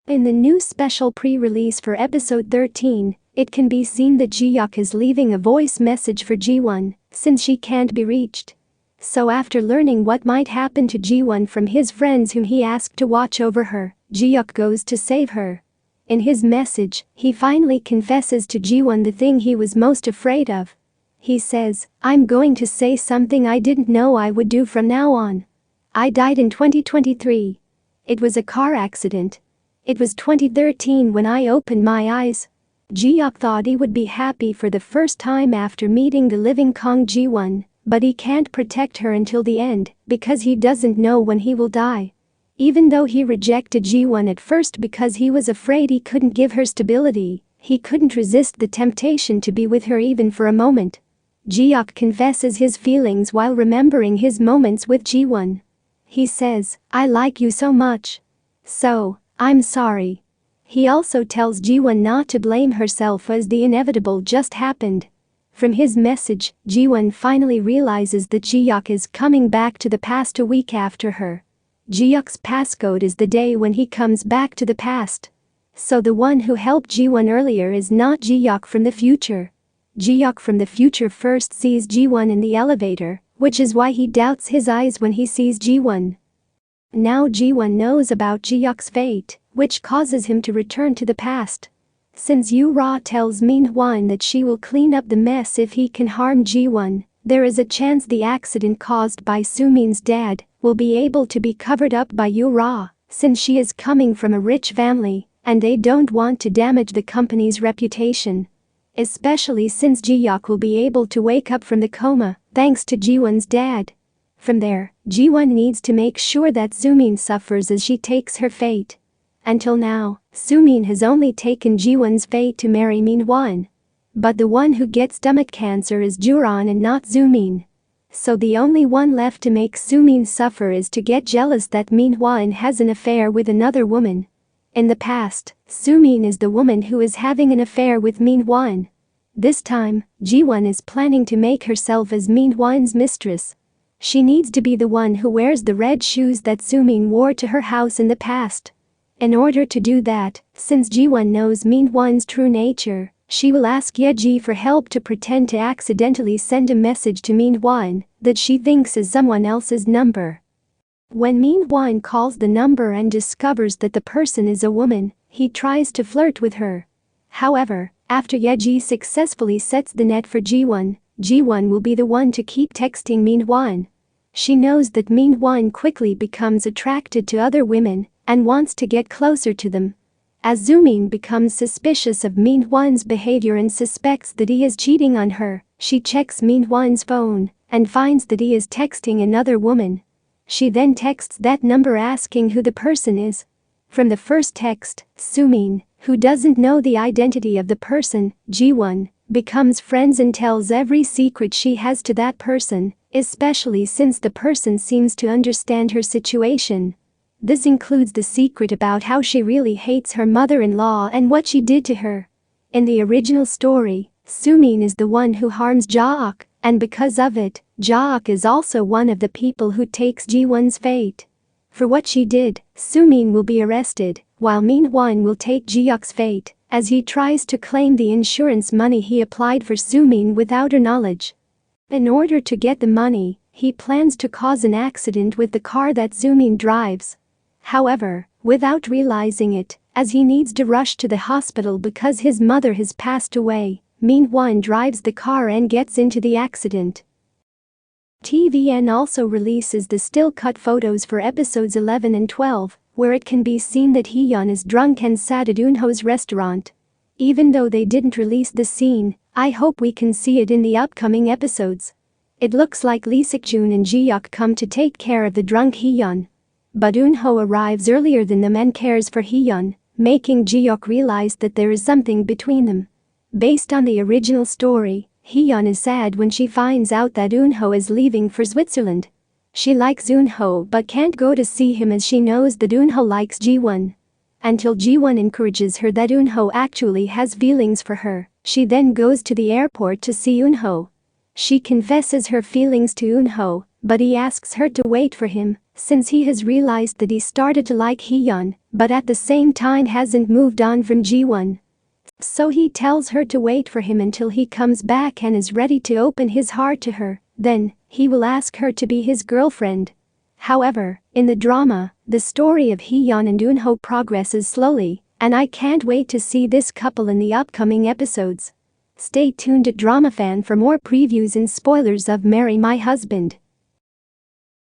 In the new special pre-release for episode 13, it can be seen that Ji-hyuk is leaving a voice message for Ji-won since she can't be reached. So after learning what might happen to Ji-won from his friends whom he asked to watch over her, Ji-hyuk goes to save her. In his message, he finally confesses to Ji-won the thing he was most afraid of. He says, "I'm going to say something I didn't know I would do from now on. I died in 2023. It was a car accident. It was 2013 when I opened my eyes." Ji-hyuk thought he would be happy for the first time after meeting the living Kwang Ji-won, but he can't protect her until the end because he doesn't know when he will die. Even though he rejected Ji-won at first because he was afraid he couldn't give her stability, he couldn't resist the temptation to be with her even for a moment. Ji-hyuk confesses his feelings while remembering his moments with Ji-won. He says, "I like you so much. So, I'm sorry." He also tells Ji-won not to blame herself as the inevitable just happened. From his message, Ji-won finally realizes that Ji-hyuk is coming back to the past a week after her. Ji-hyuk's passcode is the day when he comes back to the past. So the one who helped Ji-won earlier is not Ji-hyuk from the future. Ji-hyuk from the future first sees Ji-won in the elevator, which is why he doubts his eyes when he sees Ji-won. Now Ji-won knows about Ji-hyuk's fate, which causes him to return to the past. Since Yoo-ra tells Min-hwan that she will clean up the mess if he can harm Ji-won, there is a chance the accident caused by Soo-min's dad will be able to be covered up by Yoo-ra, since she is coming from a rich family and they don't want to damage the company's reputation. Especially since Ji-hyuk will be able to wake up from the coma thanks to Ji-won's dad. From there, Ji-won needs to make sure that Soo-min suffers as she takes her fate. Until now, Soo-min has only taken Ji-won's fate to marry Min-hwan. But the one who gets stomach cancer is Juran and not Soo-min. So the only one left to make Soo-min suffer is to get jealous that Min-hwan has an affair with another woman. In the past, Soo-min is the woman who is having an affair with Min-hwan. This time, Ji-won is planning to make herself as Min-hwan's mistress. She needs to be the one who wears the red shoes that Soo-min wore to her house in the past. In order to do that, since Ji-won knows Min-hwan's true nature, she will ask Ye-ji for help to pretend to accidentally send a message to Min-hwan that she thinks is someone else's number. When Min-hwan calls the number and discovers that the person is a woman, he tries to flirt with her. However, after Ye-ji successfully sets the net for Ji-won, Ji-won will be the one to keep texting Min-hwan. She knows that Min-hwan quickly becomes attracted to other women and wants to get closer to them. As Soo-min becomes suspicious of Min-hwan's behavior and suspects that he is cheating on her, she checks Min-hwan's phone and finds that he is texting another woman. She then texts that number asking who the person is. From the first text, Soo-min, who doesn't know the identity of the person, Ji-won, becomes friends and tells every secret she has to that person, especially since the person seems to understand her situation. This includes the secret about how she really hates her mother-in-law and what she did to her. In the original story, Soo-min is the one who harms Ja-hyuk, and because of it, Ja-hyuk is also one of the people who takes Ji-won's fate. For what she did, Soo-min will be arrested, while Min-hwan will take Ji-hyuk's fate, as he tries to claim the insurance money he applied for Soo-min without her knowledge. In order to get the money, he plans to cause an accident with the car that Soo-min drives. However, without realizing it, as he needs to rush to the hospital because his mother has passed away, Min-hwan drives the car and gets into the accident. TVN also releases the still-cut photos for episodes 11 and 12, where it can be seen that Hui-yeon is drunk and sad at Un-ho's restaurant. Even though they didn't release the scene, I hope we can see it in the upcoming episodes. It looks like Lee Sik-joon and Ji-hyuk come to take care of the drunk Hui-yeon. But Un-ho arrives earlier than them and cares for Hui-yeon, making Ji-hyuk realize that there is something between them. Based on the original story, Hui-yeon is sad when she finds out that Un-ho is leaving for Switzerland. She likes Un-ho but can't go to see him as she knows that Un-ho likes Ji-won. Until Ji-won encourages her that Un-ho actually has feelings for her, she then goes to the airport to see Un-ho. She confesses her feelings to Un-ho, but he asks her to wait for him, since he has realized that he started to like Hui-yeon, but at the same time hasn't moved on from Ji-won. So he tells her to wait for him until he comes back and is ready to open his heart to her, then he will ask her to be his girlfriend. However, in the drama, the story of Hui-yeon and Un-ho progresses slowly, and I can't wait to see this couple in the upcoming episodes. Stay tuned to Dramafan for more previews and spoilers of Marry My Husband.